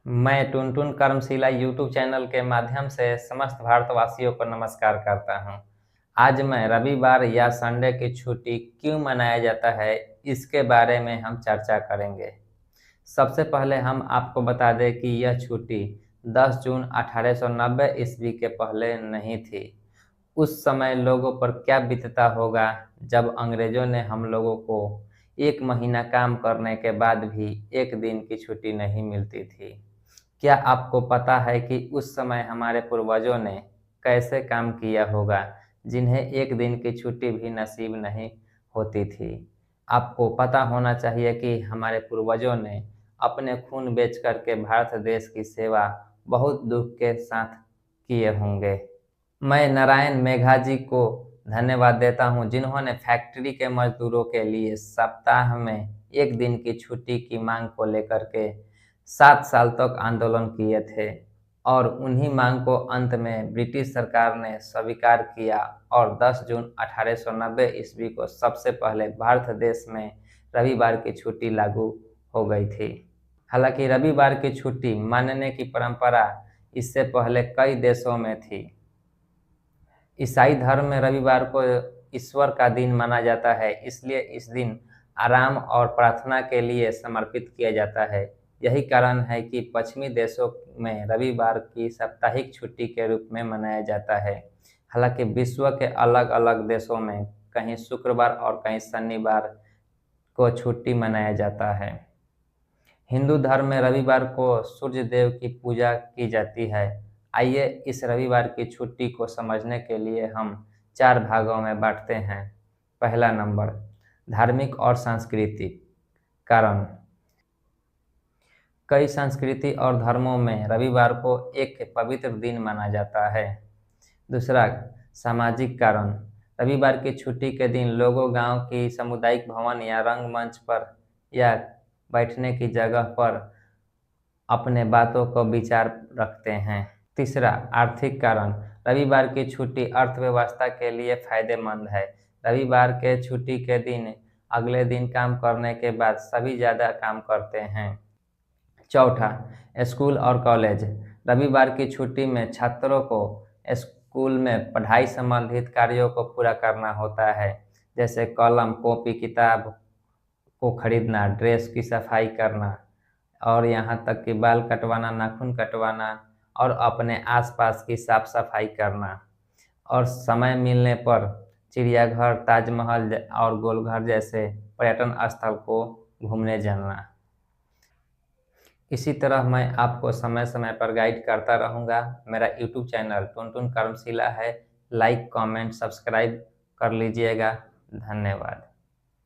मैं Tuntun कर्मशिला YouTube channel के माध्यम से समस्त भारतवासियों को नमस्कार करता हूं। आज मैं रविवार या संडे की छुट्टी क्यों मनाया जाता है, इसके बारे में हम चर्चा करेंगे। सबसे पहले हम आपको बता दें कि यह छुट्टी 10 जून 1890 ईस्वी के पहले नहीं थी। उस समय लोगों पर क्या बीतता होगा जब अंग्रेजों ने हम लोगों को 1 महीना काम करने के बाद भी एक दिन की छुट्टी नहीं मिलती थी। क्या आपको पता है कि उस समय हमारे पूर्वजों ने कैसे काम किया होगा, जिन्हें एक दिन की छुट्टी भी नसीब नहीं होती थी। आपको पता होना चाहिए कि हमारे पूर्वजों ने अपने खून बेच करके भारत देश की सेवा बहुत दुख के साथ किए होंगे। मैं नारायण मेघाजी को धन्यवाद देता हूं, जिन्होंने फैक्ट्री के मजदूरों के लिए सप्ताह में एक दिन की छुट्टी की मांग को लेकर के 7 साल तक आंदोलन किए थे और उन्हीं मांग को अंत में ब्रिटिश सरकार ने स्वीकार किया और 10 जून 1890 ईस्वी को सबसे पहले भारत देश में रविवार की छुट्टी लागू हो गई थी। हालांकि रविवार की छुट्टी मानने की परंपरा इससे पहले कई देशों में थी। ईसाई धर्म में रविवार को ईश्वर का दिन माना जाता है, इसलिए इस दिन आराम और प्रार्थना के लिए समर्पित किया जाता है। यही कारण है कि पश्चिमी देशों में रविवार की साप्ताहिक छुट्टी के रूप में मनाया जाता है। हालांकि विश्व के अलग अलग देशों में कहीं शुक्रवार और कहीं शनिवार को छुट्टी मनाया जाता है। हिंदू धर्म में रविवार को सूर्य देव की पूजा की जाती है। आइए इस रविवार की छुट्टी को समझने के लिए हम 4 भागों में बांटते हैं। पहला नंबर, धार्मिक और सांस्कृतिक कारण। कई संस्कृति और धर्मों में रविवार को एक पवित्र दिन माना जाता है। दूसरा, सामाजिक कारण। रविवार की छुट्टी के दिन लोगों गांव की सामुदायिक भवन या रंगमंच पर या बैठने की जगह पर अपने बातों को विचार रखते हैं। तीसरा, आर्थिक कारण। रविवार की छुट्टी अर्थव्यवस्था के लिए फायदेमंद है। रविवार के छुट्टी के दिन अगले दिन काम करने के बाद सभी ज़्यादा काम करते हैं। चौथा, स्कूल और कॉलेज। रविवार की छुट्टी में छात्रों को स्कूल में पढ़ाई संबंधित कार्यों को पूरा करना होता है, जैसे कलम, कॉपी, किताब को खरीदना, ड्रेस की सफाई करना और यहाँ तक कि बाल कटवाना, नाखून कटवाना और अपने आसपास की साफ सफाई करना और समय मिलने पर चिड़ियाघर, ताजमहल और गोलघर जैसे पर्यटन स्थल को घूमने जाना। इसी तरह मैं आपको समय समय पर गाइड करता रहूँगा। मेरा यूट्यूब चैनल टुनटुन कर्मशिला है। लाइक, कमेंट, सब्सक्राइब कर लीजिएगा। धन्यवाद।